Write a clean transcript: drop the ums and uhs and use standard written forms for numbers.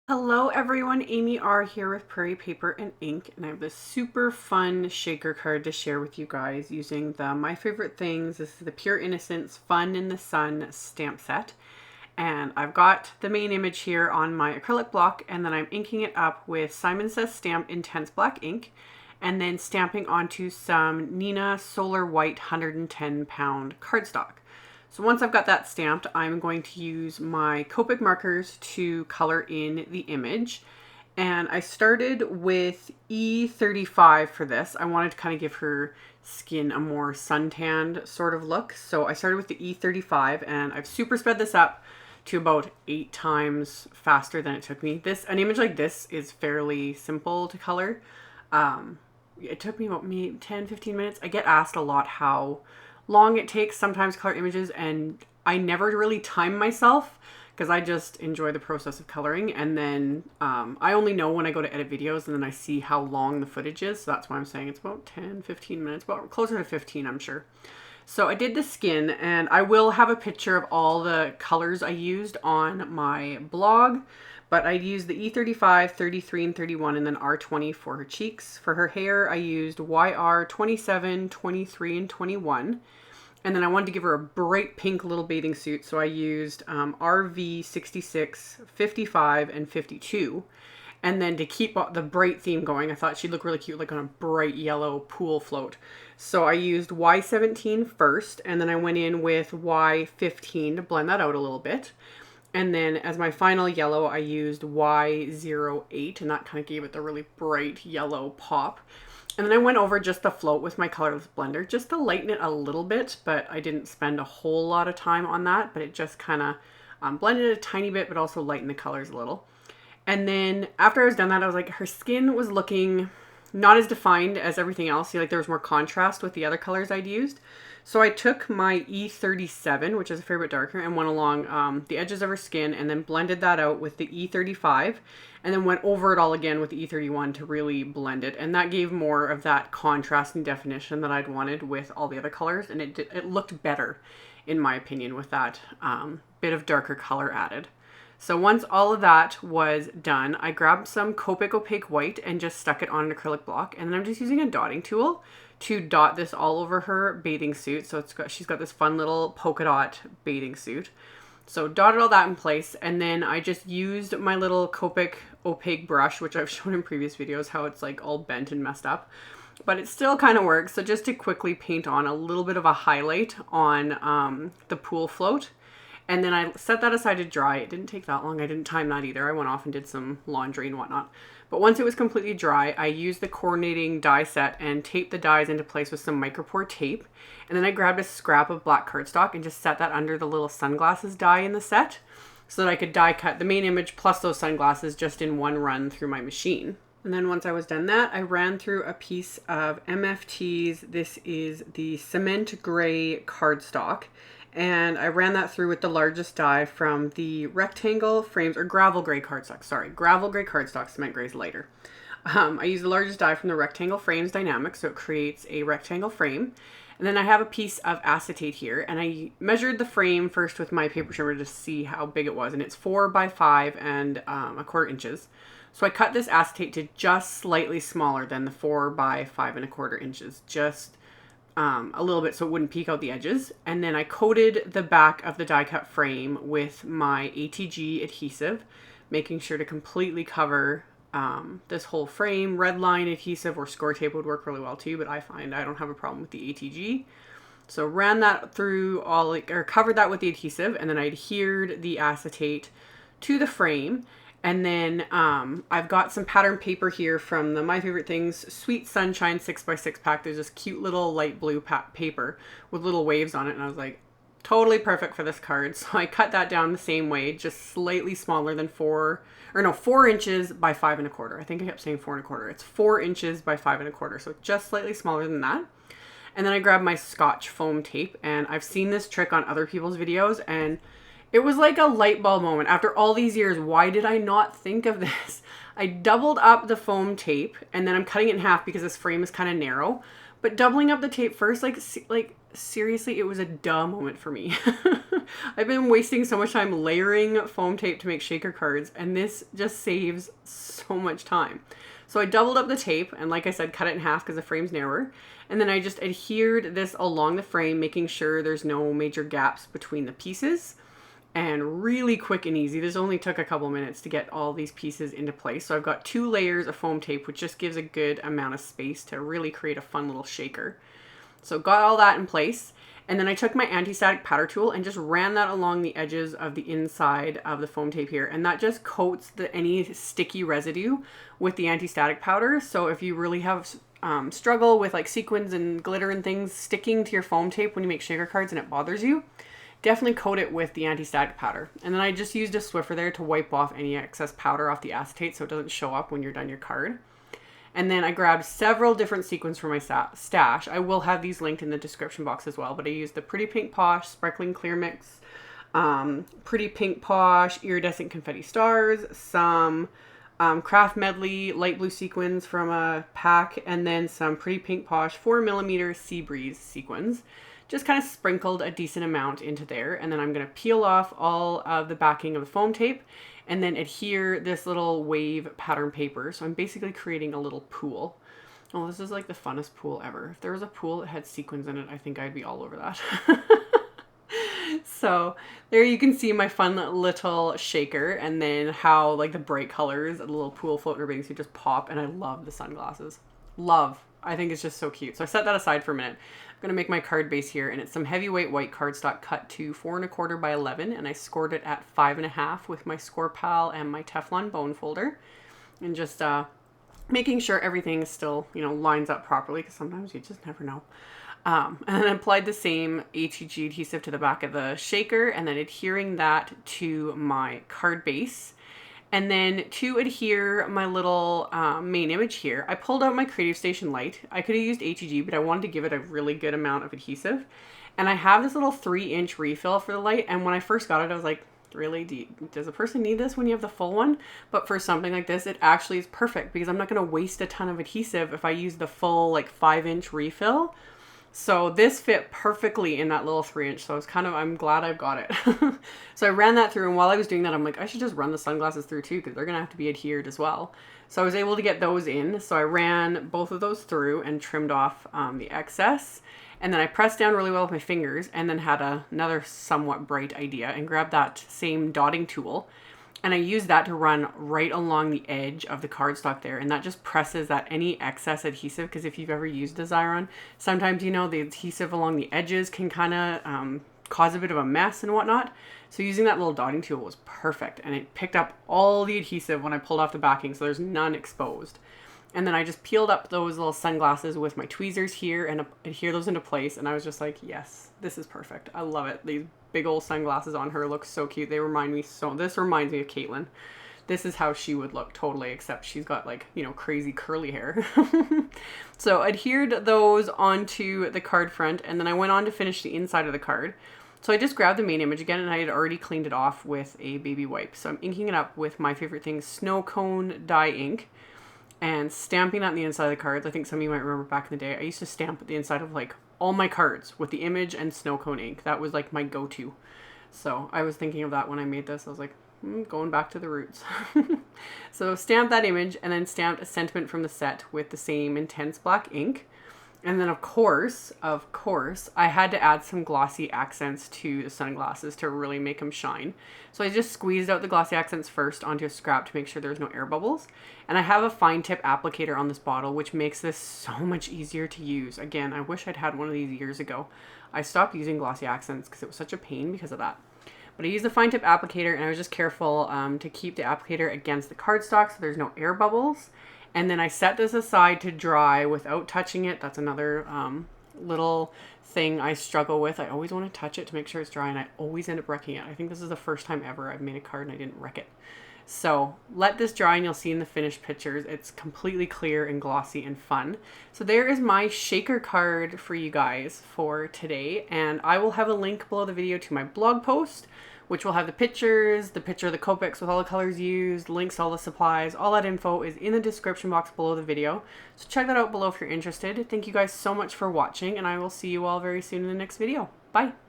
Hello everyone, AmyR here with Prairie Paper and Ink, and I have this super fun shaker card to share with you guys using the My Favorite Things. This is the Pure Innocence Fun in the Sun stamp set. And I've got the main image here on my acrylic block, and then I'm inking it up with Simon Says Stamp Intense Black ink, and then stamping onto some Nina Solar White 110 pound cardstock. So once I've got that stamped, I'm going to use my Copic markers to color in the image. And I started with E35 for this. I wanted to kind of give her skin a more suntanned sort of look. So I started with the E35 and I've super sped this up to about 8 times faster than it took me. An image like this is fairly simple to color. It took me about 10-15 minutes. I get asked a lot how long it takes sometimes color images, and I never really time myself because I just enjoy the process of coloring. And then I only know when I go to edit videos and then I see how long the footage is. So that's why I'm saying it's about 10-15 minutes, but closer to 15, I'm sure. So I did the skin, and I will have a picture of all the colors I used on my blog. But I used the E35, 33, and 31, and then R20 for her cheeks. For her hair, I used YR 27, 23, and 21. And then I wanted to give her a bright pink little bathing suit, so I used RV 66, 55, and 52. And then to keep the bright theme going, I thought she'd look really cute, like on a bright yellow pool float. So I used Y17 first, and then I went in with Y15 to blend that out a little bit. And then as my final yellow, I used Y08, and that kind of gave it the really bright yellow pop. And then I went over just the float with my colorless blender just to lighten it a little bit, but I didn't spend a whole lot of time on that, but it just kind of blended it a tiny bit, but also lightened the colors a little. And then after I was done that, I was like, her skin was looking not as defined as everything else. See, like there was more contrast with the other colors I'd used. So I took my E37, which is a fair bit darker, and went along the edges of her skin and then blended that out with the E35 and then went over it all again with the E31 to really blend it. And that gave more of that contrast and definition that I'd wanted with all the other colors. And it looked better, in my opinion, with that bit of darker color added. So once all of that was done, I grabbed some Copic opaque white and just stuck it on an acrylic block. And then I'm just using a dotting tool to dot this all over her bathing suit. So she's got this fun little polka dot bathing suit. So dotted all that in place, and then I just used my little Copic opaque brush, which I've shown in previous videos how it's like all bent and messed up, but it still kind of works. So just to quickly paint on a little bit of a highlight on the pool float. And then I set that aside to dry. It didn't take that long. I didn't time that either. I went off and did some laundry and whatnot. But once it was completely dry, I used the coordinating die set and taped the dies into place with some micropore tape. And then I grabbed a scrap of black cardstock and just set that under the little sunglasses die in the set so that I could die cut the main image plus those sunglasses just in one run through my machine. And then once I was done that, I ran through a piece of MFT's. This is the cement gray cardstock. And I ran that through with the largest die from the rectangle frames, or gravel gray cardstock, sorry. Gravel gray cardstock, cement gray is lighter. I used the largest die from the rectangle frames dynamic, so it creates a rectangle frame. And then I have a piece of acetate here, and I measured the frame first with my paper trimmer to see how big it was, and it's 4 by 5 and 1/4 inches. So I cut this acetate to just slightly smaller than the 4 by 5 and 1/4 inches, just a little bit so it wouldn't peek out the edges. And then I coated the back of the die cut frame with my ATG adhesive, making sure to completely cover this whole frame. Red line adhesive or score tape would work really well too, but I find I don't have a problem with the ATG. So ran that through covered that with the adhesive, and then I adhered the acetate to the frame. And then I've got some pattern paper here from the My Favorite Things Sweet Sunshine 6x6 pack. There's this cute little light blue paper with little waves on it. And I was like, totally perfect for this card. So I cut that down the same way, just slightly smaller than 4 inches by 5 1/4. I think I kept saying 4 1/4. It's 4 inches by 5 1/4. So just slightly smaller than that. And then I grabbed my Scotch foam tape, and I've seen this trick on other people's videos, and it was like a light bulb moment. After all these years, why did I not think of this? I doubled up the foam tape, and then I'm cutting it in half because this frame is kind of narrow. But doubling up the tape first, like seriously, it was a duh moment for me. I've been wasting so much time layering foam tape to make shaker cards, and this just saves so much time. So I doubled up the tape and, like I said, cut it in half because the frame's narrower. And then I just adhered this along the frame, making sure there's no major gaps between the pieces. And really quick and easy. This only took a couple minutes to get all these pieces into place. So I've got 2 layers of foam tape, which just gives a good amount of space to really create a fun little shaker. So got all that in place. And then I took my anti-static powder tool and just ran that along the edges of the inside of the foam tape here. And that just coats any sticky residue with the anti-static powder. So if you really have struggle with like sequins and glitter and things sticking to your foam tape when you make shaker cards and it bothers you, definitely coat it with the anti-static powder. And then I just used a Swiffer there to wipe off any excess powder off the acetate so it doesn't show up when you're done your card. And then I grabbed several different sequins for my stash. I will have these linked in the description box as well, but I used the Pretty Pink Posh Sparkling Clear Mix, Pretty Pink Posh Iridescent Confetti Stars, some Craft Medley light blue sequins from a pack, and then some Pretty Pink Posh 4mm Sea Breeze sequins. Just kind of sprinkled a decent amount into there. And then I'm going to peel off all of the backing of the foam tape and then adhere this little wave pattern paper. So I'm basically creating a little pool. Oh, this is like the funnest pool ever. If there was a pool that had sequins in it, I think I'd be all over that. So there you can see my fun little shaker, and then how like the bright colors of the little pool floating or bathing suit just pop. And I love the sunglasses. Love. I think it's just so cute. So I set that aside for a minute. I'm going to make my card base here, and it's some heavyweight white cardstock cut to 4 1/4 by 11, and I scored it at 5 1/2 with my Score Pal and my Teflon bone folder, and just making sure everything still, you know, lines up properly, because sometimes you just never know. And then I applied the same ATG adhesive to the back of the shaker, and then adhering that to my card base. And then to adhere my little main image here, I pulled out my Creative Station light. I could have used ATG, but I wanted to give it a really good amount of adhesive. And I have this little 3-inch refill for the light. And when I first got it, I was like, really, does a person need this when you have the full one? But for something like this, it actually is perfect, because I'm not going to waste a ton of adhesive if I use the full like 5-inch refill. So this fit perfectly in that little 3-inch. So I'm glad I've got it. So I ran that through, and while I was doing that, I'm like, I should just run the sunglasses through too, because they're going to have to be adhered as well. So I was able to get those in. So I ran both of those through and trimmed off the excess. And then I pressed down really well with my fingers, and then had another somewhat bright idea and grabbed that same dotting tool. And I use that to run right along the edge of the cardstock there. And that just presses that any excess adhesive, because if you've ever used a Xyron, sometimes, you know, the adhesive along the edges can kind of cause a bit of a mess and whatnot. So using that little dotting tool was perfect. And it picked up all the adhesive when I pulled off the backing, so there's none exposed. And then I just peeled up those little sunglasses with my tweezers here and adhere those into place. And I was just like, yes, this is perfect. I love it. These big old sunglasses on her look so cute. They remind me this reminds me of Caitlin. This is how she would look totally, except she's got like, you know, crazy curly hair. So adhered those onto the card front, and then I went on to finish the inside of the card. So I just grabbed the main image again, and I had already cleaned it off with a baby wipe. So I'm inking it up with my favorite thing, snow cone dye ink, and stamping that on the inside of the cards. I think some of you might remember back in the day, I used to stamp the inside of like all my cards with the image and snow cone ink. That was like my go-to. So I was thinking of that when I made this. I was like, going back to the roots. So stamped that image, and then stamped a sentiment from the set with the same intense black ink. And then of course, I had to add some glossy accents to the sunglasses to really make them shine. So I just squeezed out the glossy accents first onto a scrap to make sure there's no air bubbles. And I have a fine tip applicator on this bottle, which makes this so much easier to use. Again, I wish I'd had one of these years ago. I stopped using glossy accents because it was such a pain because of that. But I used the fine tip applicator, and I was just careful to keep the applicator against the cardstock so there's no air bubbles. And then I set this aside to dry without touching it. That's another little thing I struggle with. I always want to touch it to make sure it's dry, and I always end up wrecking it. I think this is the first time ever I've made a card and I didn't wreck it. So let this dry, and you'll see in the finished pictures, it's completely clear and glossy and fun. So there is my shaker card for you guys for today. And I will have a link below the video to my blog post, which will have the pictures, the picture of the Copics with all the colors used, links to all the supplies. All that info is in the description box below the video. So check that out below if you're interested. Thank you guys so much for watching, and I will see you all very soon in the next video. Bye!